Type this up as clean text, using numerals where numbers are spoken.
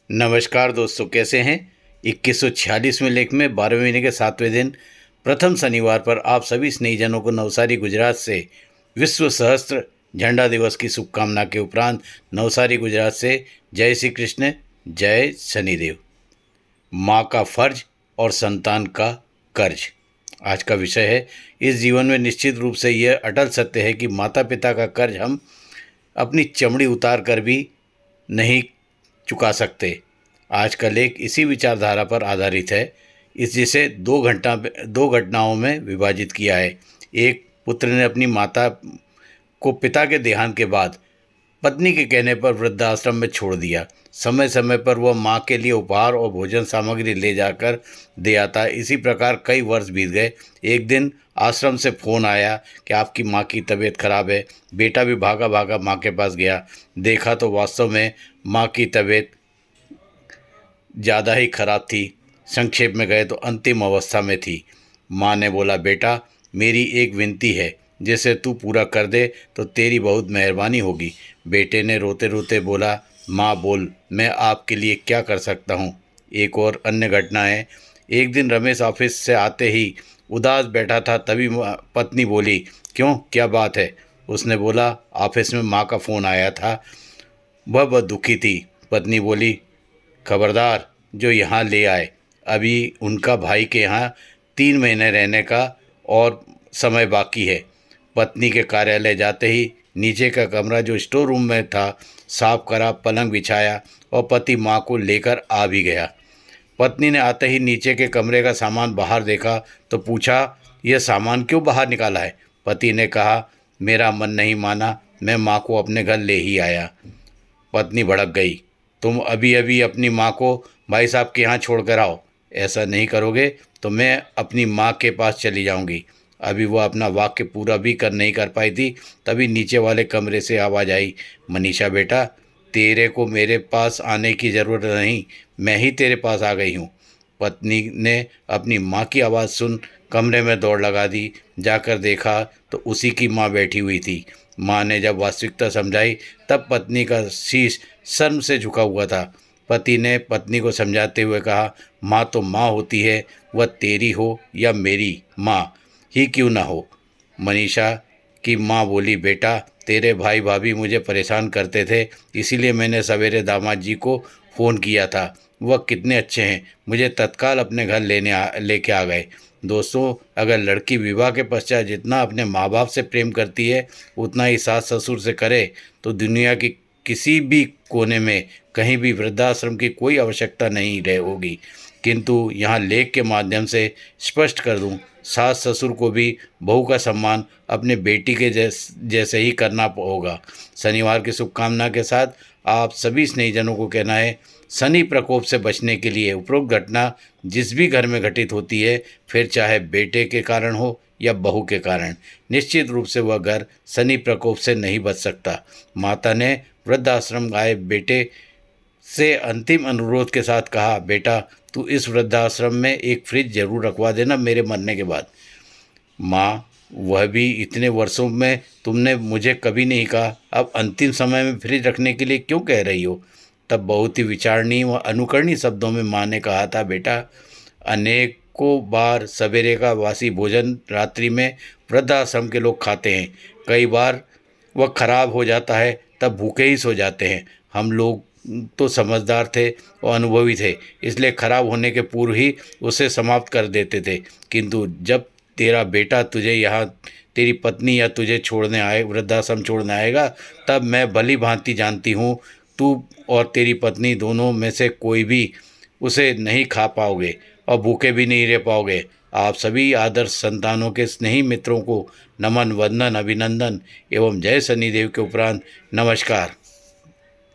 नमस्कार दोस्तों, कैसे हैं। 2146वें लेख में 12वें महीने के 7वें दिन प्रथम शनिवार पर आप सभी स्नेहीजनों को नवसारी गुजरात से विश्व सहस्त्र झंडा दिवस की शुभकामना के उपरांत नवसारी गुजरात से जय श्री कृष्ण, जय शनिदेव। माँ का फर्ज और संतान का कर्ज आज का विषय है। इस जीवन में निश्चित रूप से यह अटल सत्य है कि माता पिता का कर्ज हम अपनी चमड़ी उतार कर भी नहीं चुका सकते। आज का लेख इसी विचारधारा पर आधारित है। इस जिसे दो घटनाओं में विभाजित किया है। एक, पुत्र ने अपनी माता को पिता के देहांत के बाद पत्नी के कहने पर वृद्धाश्रम में छोड़ दिया। समय समय पर वह माँ के लिए उपहार और भोजन सामग्री ले जाकर दे आता। इसी प्रकार कई वर्ष बीत गए। एक दिन आश्रम से फ़ोन आया कि आपकी माँ की तबीयत खराब है। बेटा भी भागा भागा माँ के पास गया। देखा तो वास्तव में माँ की तबीयत ज़्यादा ही खराब थी। संक्षेप में गए तो अंतिम अवस्था में थी। माँ ने बोला, बेटा मेरी एक विनती है, जिसे तू पूरा कर दे तो तेरी बहुत मेहरबानी होगी। बेटे ने रोते रोते बोला, माँ बोल, मैं आपके लिए क्या कर सकता हूँ। एक और अन्य घटना है। एक दिन रमेश ऑफिस से आते ही उदास बैठा था। तभी पत्नी बोली, क्यों, क्या बात है। उसने बोला, ऑफिस में माँ का फ़ोन आया था, वह बहुत दुखी थी। पत्नी बोली, खबरदार जो यहाँ ले आए। अभी उनका भाई के यहाँ 3 महीने रहने का और समय बाकी है। पत्नी के कार्यालय जाते ही नीचे का कमरा जो स्टोर रूम में था साफ करा, पलंग बिछाया और पति माँ को लेकर आ भी गया। पत्नी ने आते ही नीचे के कमरे का सामान बाहर देखा तो पूछा, यह सामान क्यों बाहर निकाला है। पति ने कहा, मेरा मन नहीं माना, मैं माँ को अपने घर ले ही आया। पत्नी भड़क गई, तुम अभी अभी अपनी माँ को भाई साहब के यहाँ छोड़ कर आओ। ऐसा नहीं करोगे तो मैं अपनी माँ के पास चली जाऊँगी। अभी वह अपना वाक्य पूरा भी नहीं कर पाई थी, तभी नीचे वाले कमरे से आवाज़ आई, मनीषा बेटा, तेरे को मेरे पास आने की ज़रूरत नहीं, मैं ही तेरे पास आ गई हूँ। पत्नी ने अपनी माँ की आवाज़ सुन कमरे में दौड़ लगा दी। जाकर देखा तो उसी की माँ बैठी हुई थी। माँ ने जब वास्तविकता समझाई तब पत्नी का शीश शर्म से झुका हुआ था। पति ने पत्नी को समझाते हुए कहा, माँ तो माँ होती है, वह तेरी हो या मेरी माँ ही क्यों ना हो। मनीषा की माँ बोली, बेटा तेरे भाई भाभी मुझे परेशान करते थे, इसीलिए मैंने सवेरे दामाद जी को फ़ोन किया था। वह कितने अच्छे हैं, मुझे तत्काल अपने घर लेके आ गए। दोस्तों, अगर लड़की विवाह के पश्चात जितना अपने माँ बाप से प्रेम करती है उतना ही सास ससुर से करे तो दुनिया की किसी भी कोने में कहीं भी वृद्धाश्रम की कोई आवश्यकता नहीं रह होगी। किंतु यहाँ लेख के माध्यम से स्पष्ट कर दूँ, सास ससुर को भी बहू का सम्मान अपने बेटी के जैसे ही करना होगा। शनिवार की शुभकामना के साथ आप सभी स्नेहीजनों को कहना है, शनि प्रकोप से बचने के लिए उपरोक्त घटना जिस भी घर में घटित होती है, फिर चाहे बेटे के कारण हो या बहू के कारण, निश्चित रूप से वह घर शनि प्रकोप से नहीं बच सकता। माता ने वृद्धाश्रम आए बेटे से अंतिम अनुरोध के साथ कहा, बेटा तू इस वृद्धाश्रम में एक फ्रिज जरूर रखवा देना मेरे मरने के बाद। माँ, वह भी इतने वर्षों में तुमने मुझे कभी नहीं कहा, अब अंतिम समय में फ्रिज रखने के लिए क्यों कह रही हो। तब बहुत ही विचारणीय व अनुकरणीय शब्दों में माँ ने कहा था, बेटा अनेकों बार सवेरे का वासी भोजन रात्रि में वृद्धाश्रम के लोग खाते हैं। कई बार वह खराब हो जाता है, तब भूखे ही सो जाते हैं। हम लोग तो समझदार थे और अनुभवी थे, इसलिए खराब होने के पूर्व ही उसे समाप्त कर देते थे। किंतु जब तेरा बेटा तुझे यहाँ तेरी पत्नी या तुझे छोड़ने आए, वृद्धाश्रम छोड़ने आएगा, तब मैं भली भांति जानती हूँ तू और तेरी पत्नी दोनों में से कोई भी उसे नहीं खा पाओगे और भूखे भी नहीं रह पाओगे। आप सभी आदर्श संतानों के स्नेही मित्रों को नमन, वंदन, अभिनंदन एवं जय शनिदेव के उपरांत नमस्कार।